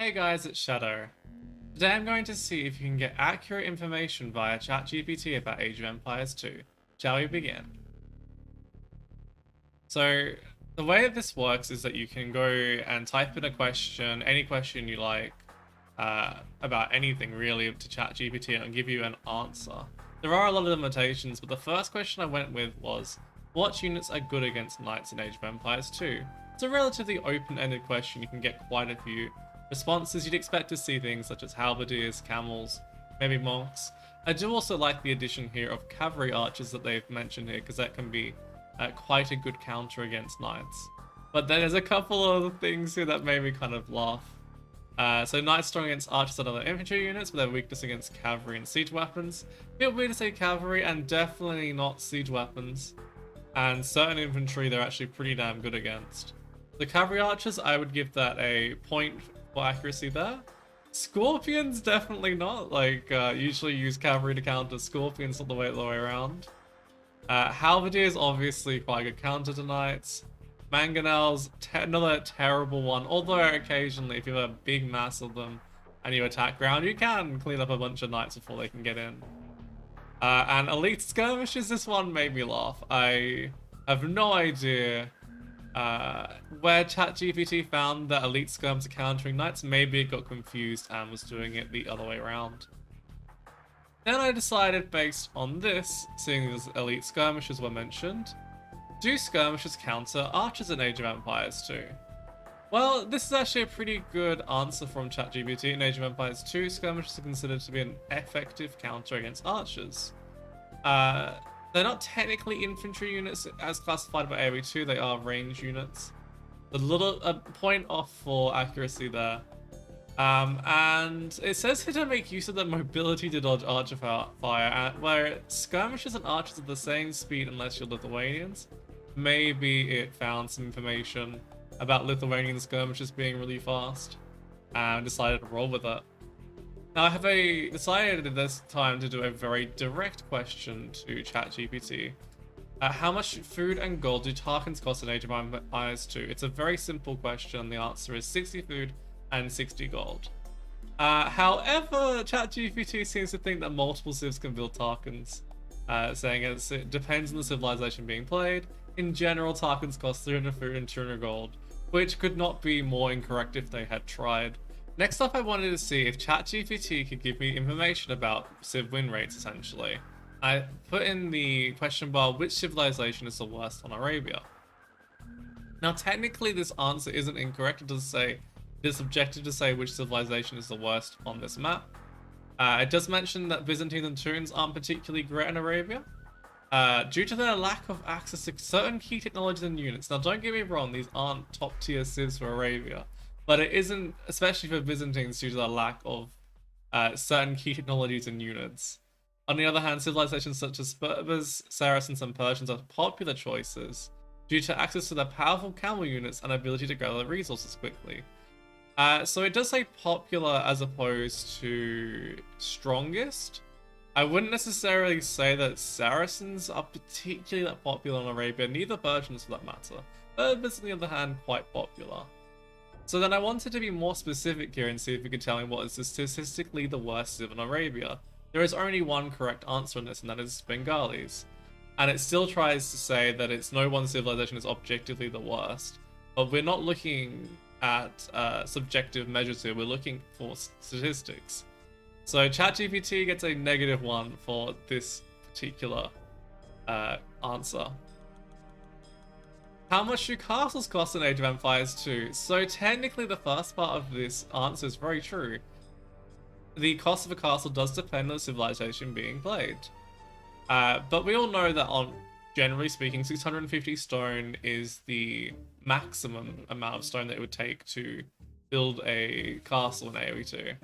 Hey guys, it's Shadow. Today I'm going to see if you can get accurate information via ChatGPT about Age of Empires 2. Shall we begin? So, the way that this works is that you can go and type in a question, any question you like, about anything really to ChatGPT and it'll give you an answer. There are a lot of limitations, but the first question I went with was, what units are good against knights in Age of Empires 2? It's a relatively open-ended question, you can get quite a few responses. You'd expect to see things such as halberdiers, camels, maybe monks. I do also like the addition here of cavalry archers that they've mentioned here, because that can be quite a good counter against knights. But then there's a couple of things here that made me kind of laugh. So knights strong against archers and other infantry units, but their weakness against cavalry and siege weapons. A bit weird to say cavalry, and definitely not siege weapons. And certain infantry they're actually pretty damn good against. The cavalry archers, I would give that a point for accuracy there. Scorpions, definitely not. Like, usually use cavalry to counter scorpions, not the way around. Halberdiers, obviously quite a good counter to knights. Mangonels, another terrible one. Although occasionally, if you have a big mass of them and you attack ground, you can clean up a bunch of knights before they can get in. And elite skirmishers, this one made me laugh. I have no idea where ChatGPT found that elite skirms are countering knights. Maybe it got confused and was doing it the other way around. Then I decided, based on this, seeing as elite skirmishers were mentioned, do skirmishers counter archers in Age of Empires 2? Well, this is actually a pretty good answer from ChatGPT. In Age of Empires 2, skirmishers are considered to be an effective counter against archers. They're not technically infantry units as classified by AoE2, they are range units. A little point off for accuracy there. And it says here to make use of the mobility to dodge archer fire, where skirmishers and archers are the same speed unless you're Lithuanians. Maybe it found some information about Lithuanian skirmishers being really fast and decided to roll with it. Now I have decided this time to do a very direct question to ChatGPT. How much food and gold do Tarkins cost in Age of Empires 2? It's a very simple question. The answer is 60 food and 60 gold. However, ChatGPT seems to think that multiple civs can build Tarkins, saying it depends on the civilization being played. In general, Tarkins cost 300 food and 200 gold, which could not be more incorrect if they had tried. Next up, I wanted to see if ChatGPT could give me information about civ win rates, essentially. I put in the question bar, which civilization is the worst on Arabia? Now, technically, this answer isn't incorrect. It does say, it is subjective to say which civilization is the worst on this map. It does mention that Byzantines and Tunes aren't particularly great in Arabia, due to their lack of access to certain key technologies and units. Now, don't get me wrong, these aren't top tier civs for Arabia. But it isn't, especially for Byzantines, due to the lack of certain key technologies and units. On the other hand, civilizations such as Berbers, Saracens, and Persians are popular choices due to access to their powerful camel units and ability to gather resources quickly. So it does say popular as opposed to strongest. I wouldn't necessarily say that Saracens are particularly that popular in Arabia, neither Persians for that matter. Berbers, on the other hand, quite popular. So then I wanted to be more specific here and see if you could tell me what is statistically the worst civ in Arabia. There is only one correct answer on this, and that is Bengalis. And it still tries to say that it's no one civilization is objectively the worst. But we're not looking at subjective measures here, we're looking for statistics. So ChatGPT gets a -1 for this particular answer. How much do castles cost in Age of Empires 2? So technically the first part of this answer is very true. The cost of a castle does depend on the civilization being played. But we all know that generally speaking, 650 stone is the maximum amount of stone that it would take to build a castle in AoE2.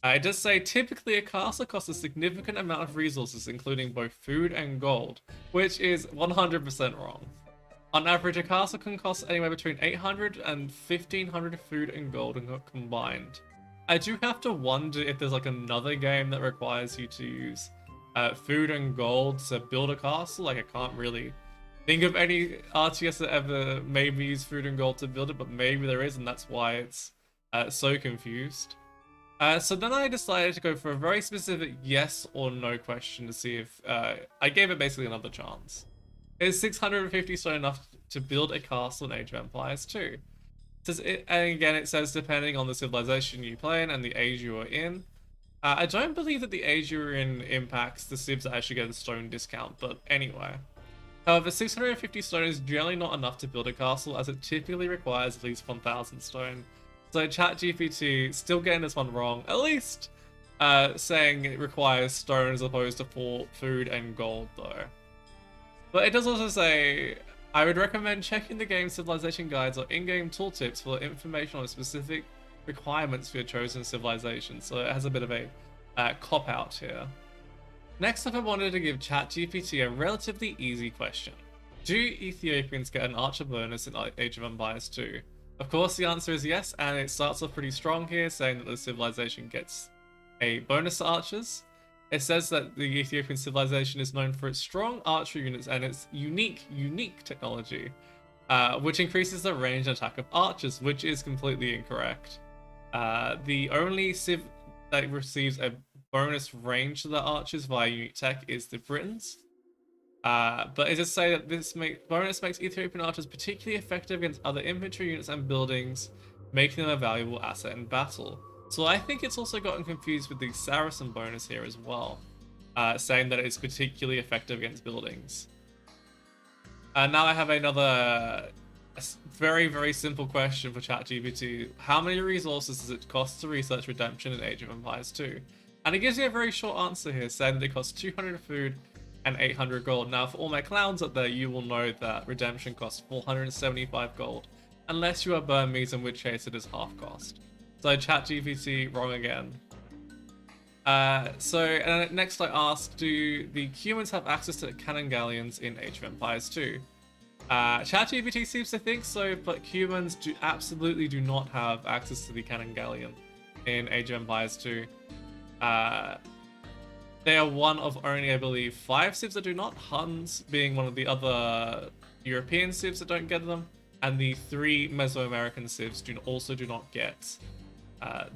It does say typically a castle costs a significant amount of resources, including both food and gold, which is 100% wrong. On average, a castle can cost anywhere between 800 and 1500 food and gold combined. I do have to wonder if there's like another game that requires you to use food and gold to build a castle. Like, I can't really think of any RTS that ever made me use food and gold to build it, but maybe there is, and that's why it's So confused. So then I decided to go for a very specific yes or no question to see if I gave it basically another chance. Is 650 stone enough to build a castle in Age of Empires 2? And again, it says depending on the civilization you play in and the age you are in. I don't believe that the age you're in impacts the civs that actually get a stone discount, but anyway. However, 650 stone is generally not enough to build a castle, as it typically requires at least 1000 stone. So ChatGPT still getting this one wrong, at least saying it requires stone as opposed to for food and gold though. But it does also say, I would recommend checking the game's civilization guides or in-game tooltips for information on specific requirements for your chosen civilization. So it has a bit of a cop-out here. Next up, I wanted to give ChatGPT a relatively easy question. Do Ethiopians get an archer bonus in Age of Empires 2? Of course, the answer is yes, and it starts off pretty strong here, saying that the civilization gets a bonus to archers. It says that the Ethiopian civilization is known for its strong archery units and its unique technology, which increases the range and attack of archers, which is completely incorrect. The only civ that receives a bonus range to the archers via unique tech is the Britons. But it does say that this bonus makes Ethiopian archers particularly effective against other infantry units and buildings, making them a valuable asset in battle. So I think it's also gotten confused with the Saracen bonus here as well, saying that it's particularly effective against buildings. Now I have another very simple question for ChatGPT. How many resources does it cost to research Redemption in Age of Empires 2? And it gives you a very short answer here, saying that it costs 200 food and 800 gold. Now, for all my clowns up there, you will know that Redemption costs 475 gold, unless you are Burmese, in which case it is half cost. So ChatGPT, wrong again. Next I asked, do the humans have access to cannon galleons in Age of Empires 2? ChatGPT seems to think so, but humans absolutely do not have access to the cannon galleon in Age of Empires 2. They are one of only, I believe, 5 civs that do not, Huns being one of the other European civs that don't get them, and the 3 Mesoamerican civs also do not get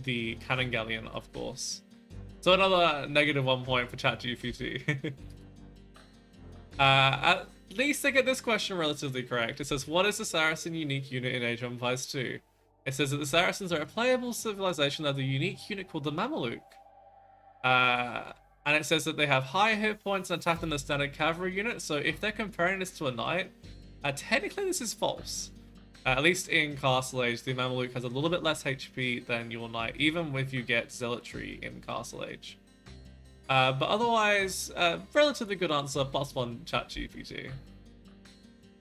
the cannon galleon, of course. So another negative 1 point for ChatGPT. At least they get this question relatively correct. It says, what is the Saracen unique unit in Age of Empires 2? It says that the Saracens are a playable civilization that have a unique unit called the Mameluke. And it says that they have higher hit points and attack than the standard cavalry unit, so if they're comparing this to a knight, technically this is false. At least in Castle Age, the Mameluke has a little bit less HP than your knight, even if you get Zealotry in Castle Age. But otherwise, relatively good answer, +1 ChatGPT.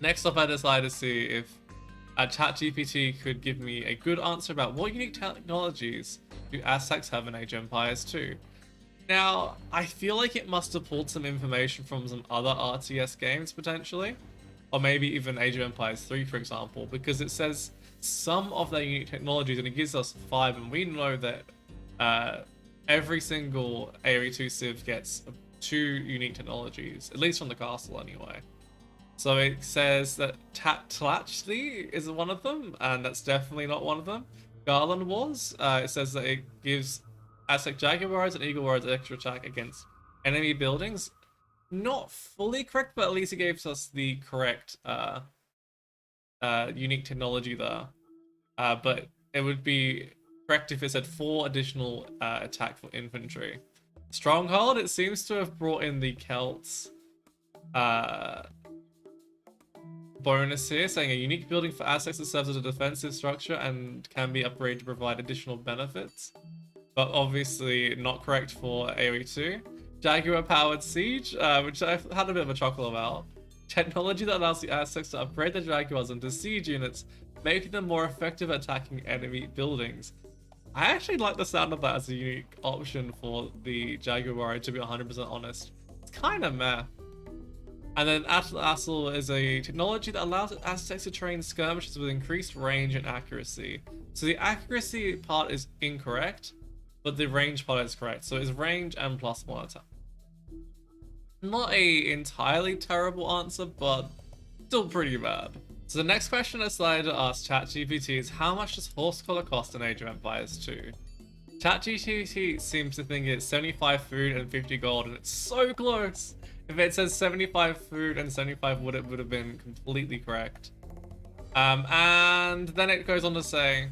Next up, I decided to see if ChatGPT could give me a good answer about what unique technologies do Aztecs have in Age of Empires 2. Now, I feel like it must have pulled some information from some other RTS games, potentially. Or maybe even Age of Empires 3, for example, because it says some of their unique technologies, and it gives us 5, and we know that every single AoE 2 civ gets 2 unique technologies, at least from the castle anyway. So it says that Tlachli is one of them, and that's definitely not one of them. Galleon was. It says that it gives Aztec Jaguar Warriors and Eagle Warriors extra attack against enemy buildings. Not fully correct, but at least it gives us the correct unique technology there. But it would be correct if it said 4 additional attack for infantry. Stronghold, it seems to have brought in the Celts bonus here, saying a unique building for Aztecs that serves as a defensive structure and can be upgraded to provide additional benefits. But obviously not correct for AoE 2. Jaguar powered siege, which I've had a bit of a chuckle about. Technology that allows the Aztecs to upgrade their Jaguars into siege units, making them more effective at attacking enemy buildings. I actually like the sound of that as a unique option for the Jaguar Warrior, to be 100% honest. It's kind of meh. And then Atlassel is a technology that allows Aztecs to train skirmishers with increased range and accuracy. So the accuracy part is incorrect, but the range part is correct. So it's range and +1 attack. Not a entirely terrible answer, but still pretty bad. So the next question I decided to ask ChatGPT is, how much does horse collar cost in Age of Empires 2? ChatGPT seems to think it's 75 food and 50 gold, and it's so close. If it says 75 food and 75 wood, it would have been completely correct. And then it goes on to say,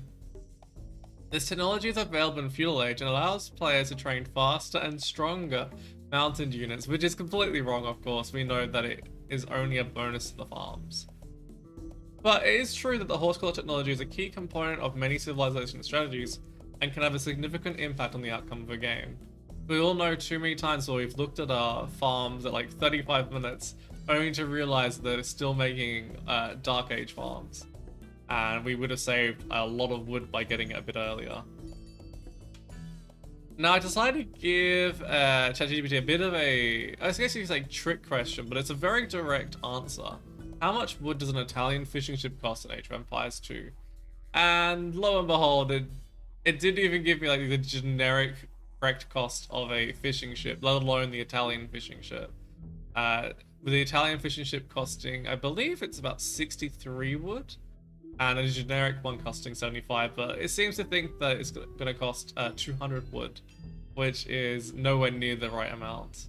this technology is available in Feudal Age and allows players to train faster and stronger mounted units, which is completely wrong, of course. We know that it is only a bonus to the farms. But it is true that the horse collar technology is a key component of many civilization strategies and can have a significant impact on the outcome of a game. We all know too many times where we've looked at our farms at like 35 minutes only to realize that it's still making Dark Age farms. And we would have saved a lot of wood by getting it a bit earlier. Now I decided to give ChatGPT a bit of a, I guess you could say trick question, but it's a very direct answer. How much wood does an Italian fishing ship cost in Age of Empires 2? And lo and behold, it didn't even give me like the generic correct cost of a fishing ship, let alone the Italian fishing ship. With the Italian fishing ship costing, I believe it's about 63 wood, and a generic one costing 75, but it seems to think that it's going to cost 200 wood, which is nowhere near the right amount.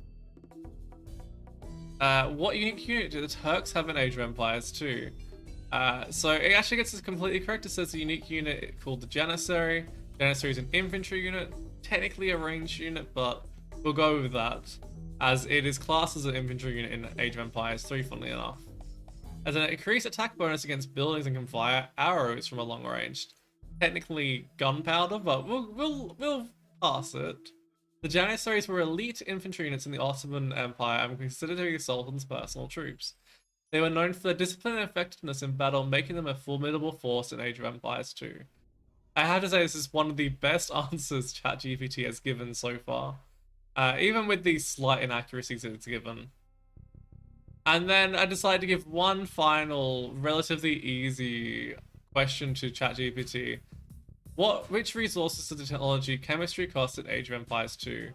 What unique unit do the Turks have in Age of Empires 2? So it actually gets this completely correct. It says a unique unit called the Janissary. Janissary is an infantry unit, technically a ranged unit, but we'll go with that, as it is classed as an infantry unit in Age of Empires 3, funnily enough. As an increased attack bonus against buildings and can fire arrows from a long range. Technically gunpowder, but we'll pass it. The Janissaries were elite infantry units in the Ottoman Empire and were considered to be the Sultan's personal troops. They were known for their discipline and effectiveness in battle, making them a formidable force in Age of Empires 2. I have to say this is one of the best answers ChatGPT has given so far, even with these slight inaccuracies it's given. And then I decided to give one final, relatively easy question to ChatGPT. Which resources does the technology chemistry cost in Age of Empires 2?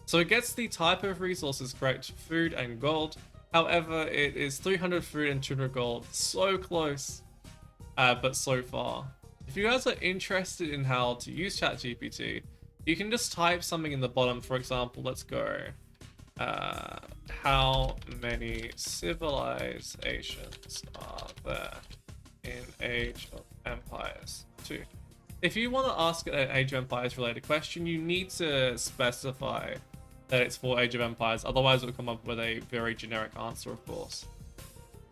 So it gets the type of resources correct, food and gold. However, it is 300 food and 200 gold. So close, but so far. If you guys are interested in how to use ChatGPT, you can just type something in the bottom. For example, let's go. How many civilizations are there in Age of Empires 2? If you want to ask an Age of Empires related question, you need to specify that it's for Age of Empires, otherwise it will come up with a very generic answer, of course.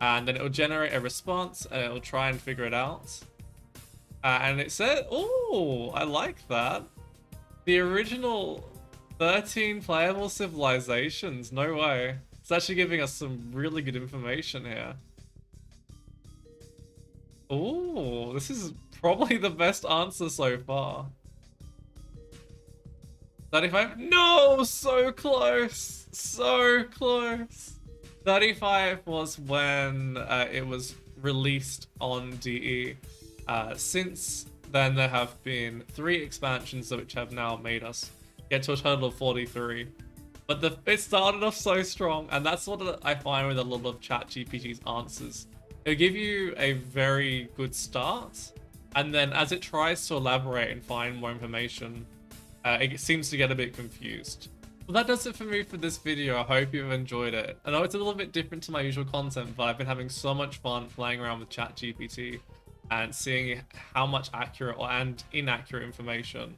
And then it will generate a response and it will try and figure it out. And it said, oh, I like that. The original 13 playable civilizations, no way. It's actually giving us some really good information here. Oh, this is probably the best answer so far. 35? No, so close, so close. 35 was when it was released on DE. Since then, there have been 3 expansions which have now made us get to a total of 43. But it started off so strong, and that's what I find with a lot of ChatGPT's answers. It'll give you a very good start, and then as it tries to elaborate and find more information, it seems to get a bit confused. Well, that does it for me for this video. I hope you've enjoyed it. I know it's a little bit different to my usual content, but I've been having so much fun playing around with ChatGPT and seeing how much accurate and inaccurate information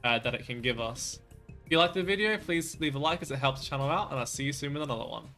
that it can give us. If you liked the video, please leave a like as it helps the channel out, and I'll see you soon with another one.